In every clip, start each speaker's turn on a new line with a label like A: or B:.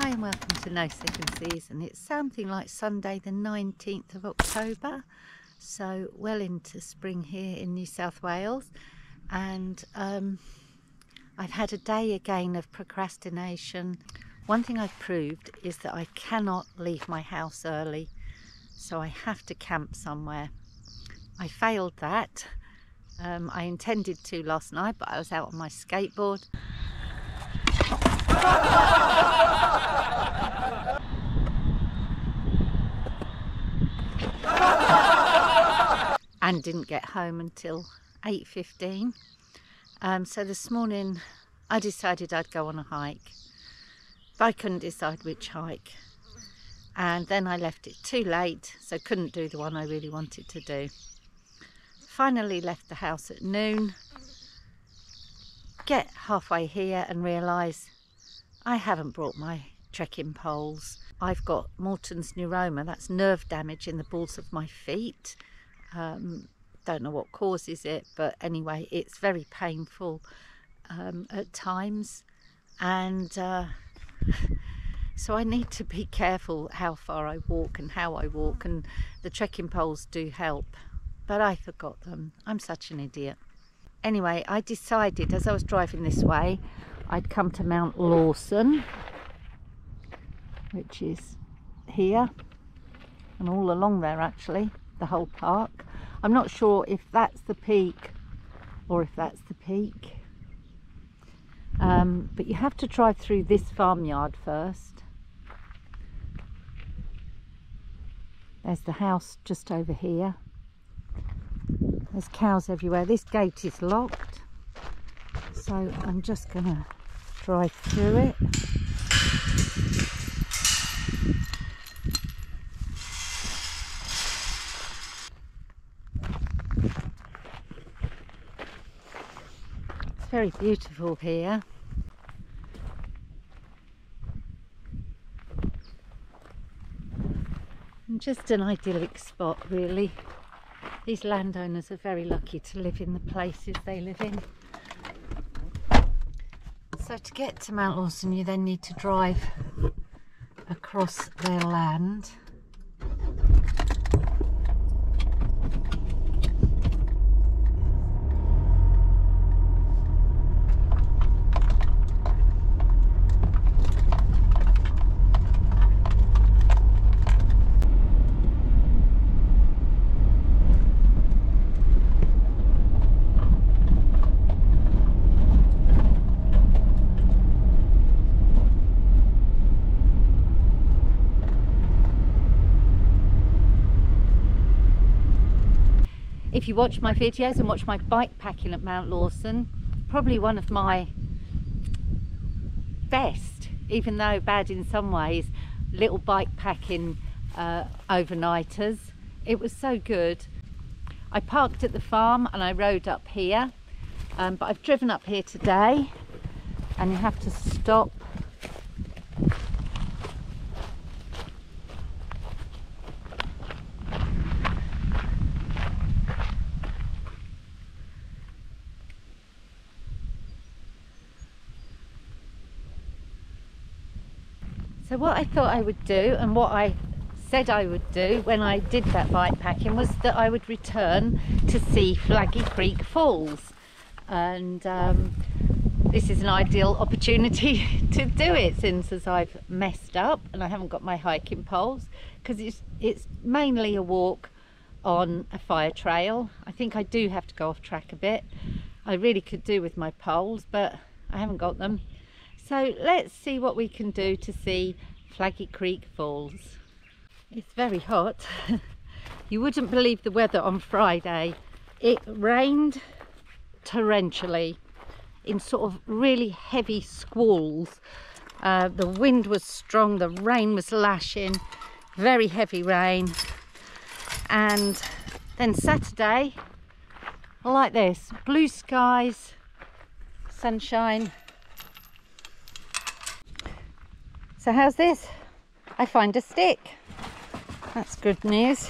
A: Hi and welcome to No Second Season. It's something like Sunday the 19th of October, so well into spring here in New South Wales, and I've had a day again of procrastination. One thing I've proved is that I cannot leave my house early, so I have to camp somewhere. I failed that. I intended to last night, but I was out on my skateboard. And didn't get home until 8:15. So this morning I decided I'd go on a hike, but I couldn't decide which hike, and then I left it too late, so couldn't do the one I really wanted to do. Finally left the house at noon, get halfway here and realise I haven't brought my trekking poles. I've got Morton's neuroma, that's nerve damage in the balls of my feet. Don't know what causes it, but anyway, it's very painful at times, and so I need to be careful how far I walk and how I walk, and the trekking poles do help, but I forgot them. I'm such an idiot. Anyway, I decided as I was driving this way I'd come to Mount Lawson, which is here and all along there actually, the whole park. I'm not sure if that's the peak or if that's the peak, but you have to drive through this farmyard first. There's the house just over here. There's cows everywhere. This gate is locked, so I'm just gonna drive through it. It's very beautiful here. And just an idyllic spot really. These landowners are very lucky to live in the places they live in. So to get to Mount Lawson you then need to drive across their land. If you watch my videos and watch my bike packing at Mount Lawson, probably one of my best, even though bad in some ways, little bike packing overnighters. It was so good. I parked at the farm and I rode up here, but I've driven up here today and you have to stop . So what I thought I would do, and what I said I would do when I did that bike packing, was that I would return to see Flaggy Creek Falls, and this is an ideal opportunity to do it, since as I've messed up and I haven't got my hiking poles, because it's mainly a walk on a fire trail. I think I do have to go off track a bit. I really could do with my poles, but I haven't got them. So let's see what we can do to see Flaggy Creek Falls. It's very hot. You wouldn't believe the weather on Friday. It rained torrentially in sort of really heavy squalls. The wind was strong, the rain was lashing, very heavy rain. And then Saturday, like this, blue skies, sunshine. So how's this? I find a stick. That's good news.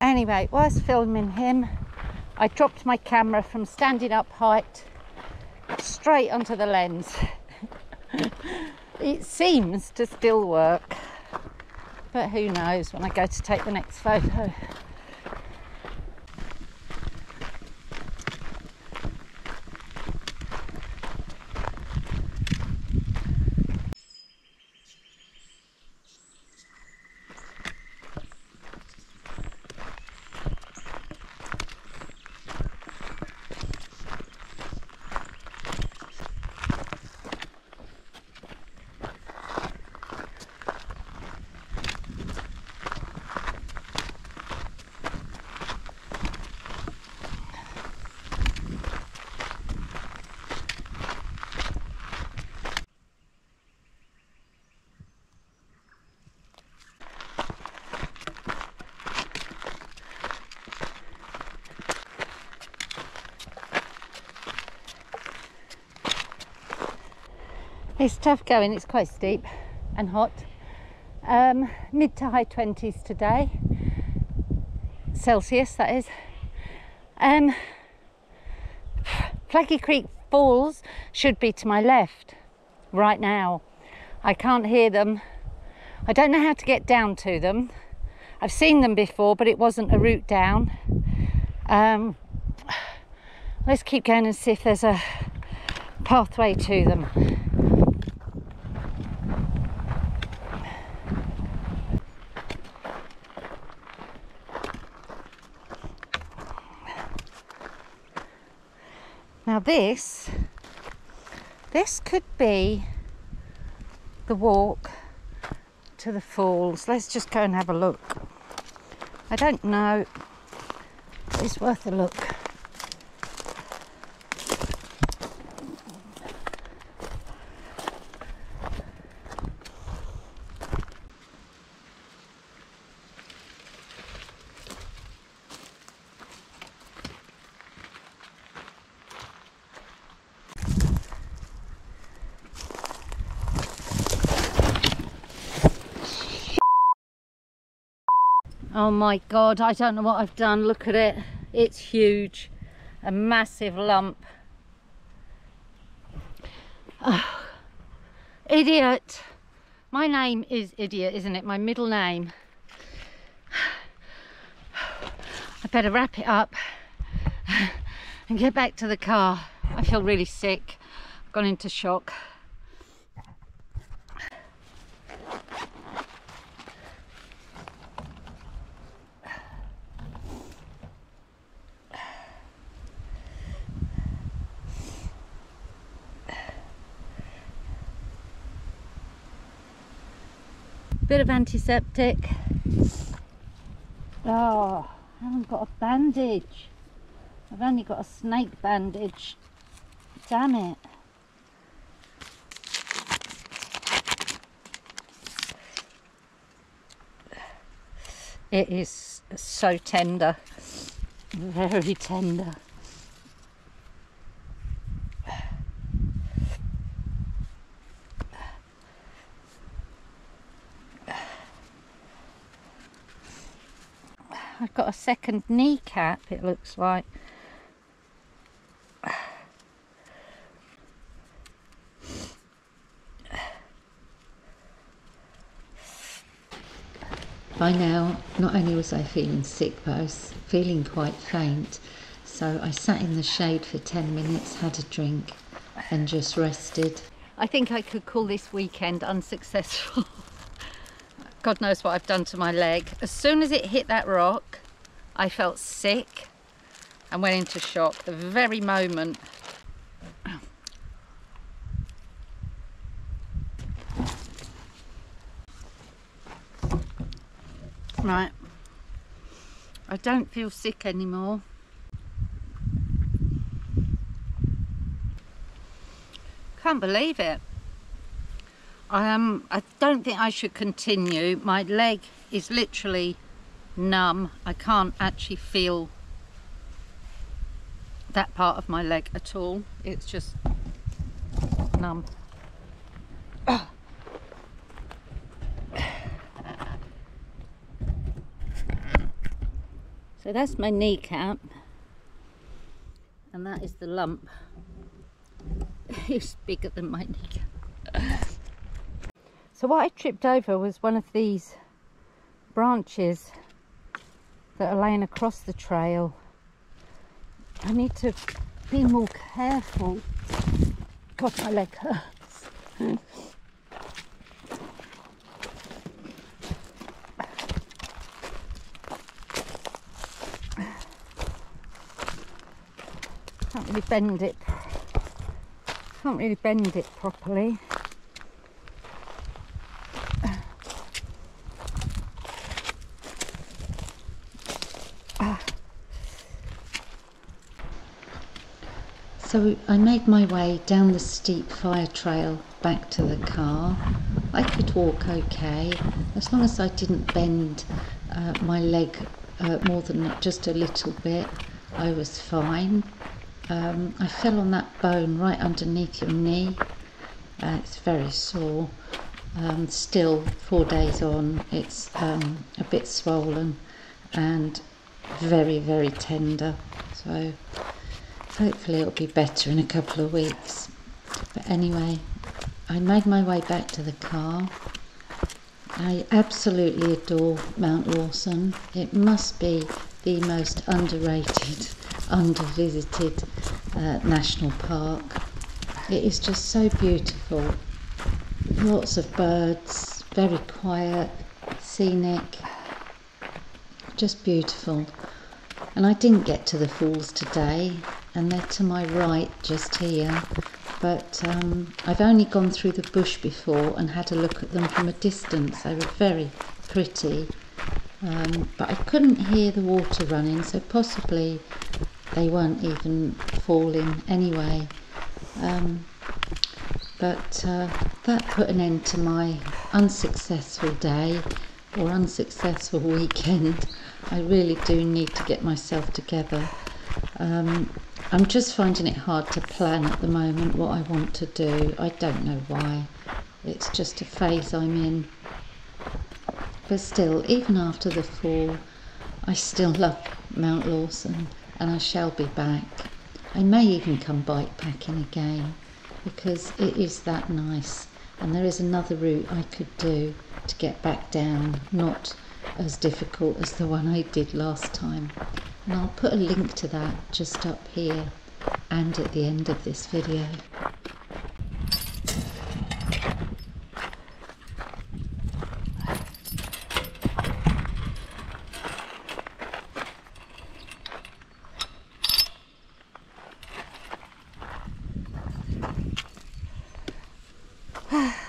A: Anyway, whilst filming him, I dropped my camera from standing up height straight onto the lens. It seems to still work, but who knows when I go to take the next photo. It's tough going, it's quite steep and hot. Mid to high 20s today, Celsius that is. Flaggy Creek Falls should be to my left right now. I can't hear them. I don't know how to get down to them. I've seen them before, but it wasn't a route down. Let's keep going and see if there's a pathway to them. Now this could be the walk to the falls. Let's just go and have a look. I don't know, but it's worth a look. Oh my God, I don't know what I've done. Look at it. It's huge. A massive lump. Oh, idiot. My name is Idiot, isn't it? My middle name. I better wrap it up and get back to the car. I feel really sick. I've gone into shock. Bit of antiseptic. Oh, I haven't got a bandage. I've only got a snake bandage. Damn it. It is so tender. Very tender. I've got a second kneecap, it looks like. By now, not only was I feeling sick, but I was feeling quite faint. So I sat in the shade for 10 minutes, had a drink, and just rested. I think I could call this weekend unsuccessful. God knows what I've done to my leg. As soon as it hit that rock, I felt sick and went into shock the very moment. Right, I don't feel sick anymore. Can't believe it. I don't think I should continue. My leg is literally numb. I can't actually feel that part of my leg at all. It's just numb. Ugh. So that's my kneecap, and that is the lump. It's bigger than my kneecap. So what I tripped over was one of these branches that are laying across the trail. I need to be more careful. God, my leg hurts. Can't really bend it. Can't really bend it properly. So I made my way down the steep fire trail back to the car. I could walk okay, as long as I didn't bend my leg more than just a little bit. I was fine. I fell on that bone right underneath your knee. It's very sore. Still 4 days on, it's a bit swollen and very, very tender. So hopefully it'll be better in a couple of weeks. But anyway, I made my way back to the car. I absolutely adore Mount Lawson. It must be the most underrated, under-visited national park. It is just so beautiful. Lots of birds, very quiet, scenic, just beautiful. And I didn't get to the falls today, and they're to my right just here, but I've only gone through the bush before and had a look at them from a distance. They were very pretty, but I couldn't hear the water running, so possibly they weren't even falling anyway. But that put an end to my unsuccessful day or unsuccessful weekend. I really do need to get myself together. I'm just finding it hard to plan at the moment what I want to do. I don't know why. It's just a phase I'm in. But still, even after the fall, I still love Mount Lawson, and I shall be back. I may even come bikepacking again, because it is that nice. And there is another route I could do to get back down, not as difficult as the one I did last time. And I'll put a link to that just up here and at the end of this video.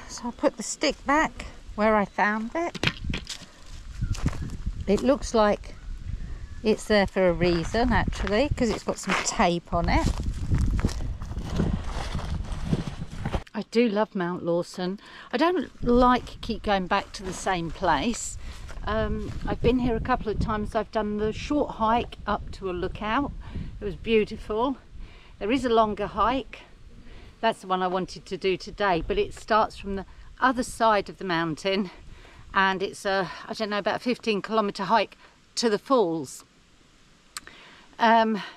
A: So I'll put the stick back where I found it. It looks like it's there for a reason, actually, because it's got some tape on it. I do love Mount Lawson. I don't keep going back to the same place. I've been here a couple of times. I've done the short hike up to a lookout. It was beautiful. There is a longer hike. That's the one I wanted to do today, but it starts from the other side of the mountain, and it's a, I don't know, about a 15-kilometre hike to the falls.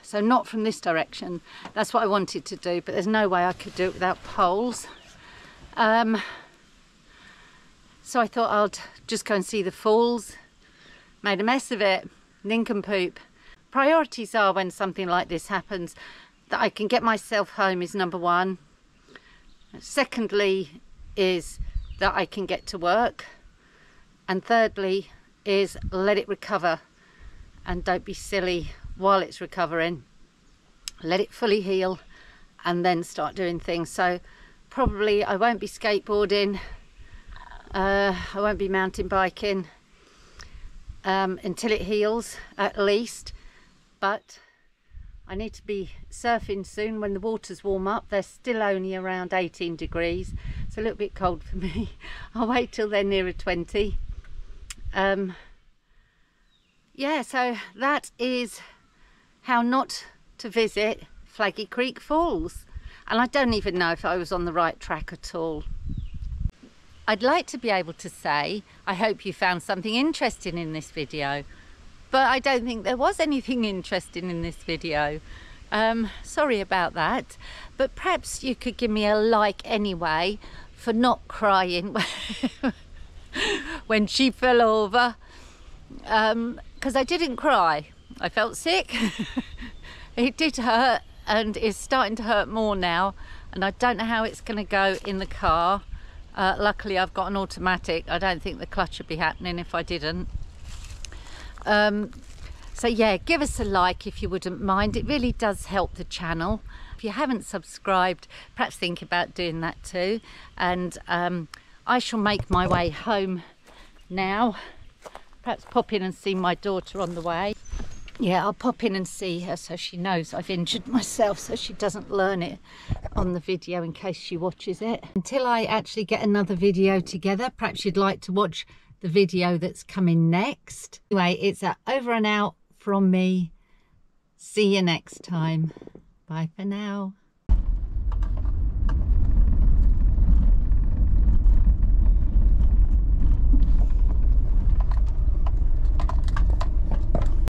A: So not from this direction. That's what I wanted to do, but there's no way I could do it without poles. So I thought I'd just go and see the falls. Made a mess of it, nincompoop. Priorities are, when something like this happens, that I can get myself home is number one. Secondly is that I can get to work. And thirdly is let it recover, and don't be silly while it's recovering. Let it fully heal and then start doing things. So probably I won't be skateboarding, I won't be mountain biking until it heals at least, but I need to be surfing soon when the waters warm up. They're still only around 18 degrees. It's a little bit cold for me. I'll wait till they're nearer 20. Yeah, so that is how not to visit Flaggy Creek Falls. And I don't even know if I was on the right track at all. I'd like to be able to say, I hope you found something interesting in this video. but I don't think there was anything interesting in this video. Sorry about that, but perhaps you could give me a like anyway for not crying when she fell over, because I didn't cry. I felt sick. It did hurt, and it's starting to hurt more now, and I don't know how it's going to go in the car. Luckily I've got an automatic. I don't think the clutch would be happening if I didn't. So yeah, give us a like if you wouldn't mind. It really does help the channel. If you haven't subscribed, perhaps think about doing that too. And I shall make my way home now. Perhaps pop in and see my daughter on the way. Yeah, I'll pop in and see her so she knows I've injured myself, so she doesn't learn it on the video in case she watches it. Until I actually get another video together, perhaps you'd like to watch the video that's coming next. Anyway, it's over and out from me. See you next time. Bye for now.